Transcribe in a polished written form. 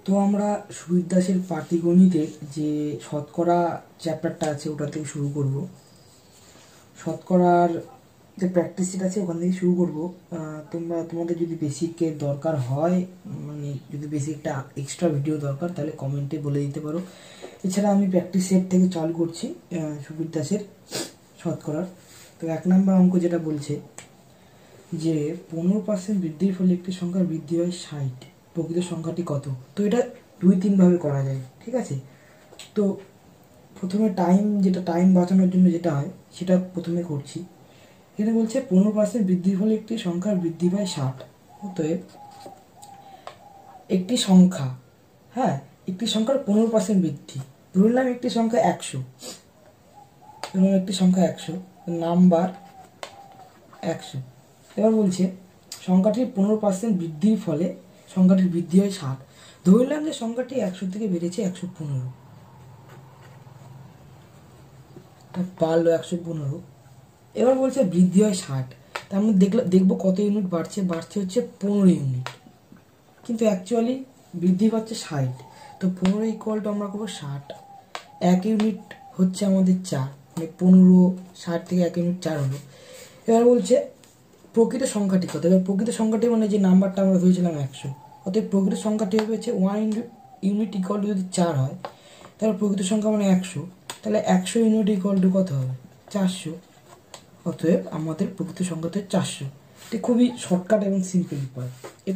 তো আমরা সুবীর দাসের পাটিগণিতের যে শতকরা চ্যাপ্টারটা আছে ওটা থেকে শুরু করব। শতকরার যে প্র্যাকটিস সেট আছে ওখান থেকে শুরু করব। তোমাদের যদি বেসিকের দরকার হয়, মানে যদি বেসিক একটা এক্সট্রা ভিডিও দরকার, তাহলে কমেন্টে বলে দিতে পারো। এছাড়া আমি প্র্যাকটিস সেট থেকে চালু করছি সুবীর দাসের শতকরার। তো 1 নম্বর অঙ্ক যেটা বলছে যে 15% বৃদ্ধির ফলে একটি সংখ্যার বৃদ্ধি হয় 60, প্রকৃত সংখ্যাটি কত? তো এটা 2-3 ভাবে করা যায়, ঠিক আছে। তো প্রথমে টাইম বাঁচানোর জন্য যেটা হয় সেটা প্রথমে করছি। এখানে বলছে 15% বৃদ্ধির ফলে একটি সংখ্যার বৃদ্ধি পায় 60। অতএব একটি সংখ্যা, একটি সংখ্যার 15% বৃদ্ধি, ধরলাম একটি সংখ্যা 100, নাম্বার 100। এবার বলছে সংখ্যাটির 15% বৃদ্ধির ফলে সংখ্যাটির বৃদ্ধি হয় 60। ধরলাম যে সংখ্যাটি 100 থেকে বেড়েছে 115, বাড়লো 115। এবার বলছে বৃদ্ধি হয় 60, তার মধ্যে দেখবো কত ইউনিট বাড়ছে হচ্ছে 15 ইউনিট, কিন্তু অ্যাকচুয়ালি বৃদ্ধি পাচ্ছে 60। তো 15 ইকুয়াল টু আমরা করবো 60, 1 ইউনিট হচ্ছে আমাদের 4, মানে 15 60 থেকে 1 ইউনিট 4 হলো। এবার বলছে প্রকৃত সংখ্যাটি কত? এবার প্রকৃত সংখ্যাটি মানে যে নাম্বারটা আমরা ধরেছিলাম 100, অতএব প্রকৃত সংখ্যাটি হচ্ছে 1 ইউনিট ইকুয়াল টু যদি 4 হয়, তাহলে প্রকৃত সংখ্যা মানে 100, তাহলে 100 ইউনিট ইকুয়াল টু কত হবে? 400। অতএব আমাদের প্রকৃত সংখ্যাতে 400। এটি খুবই শর্টকাট এবং সিম্পল উপায়।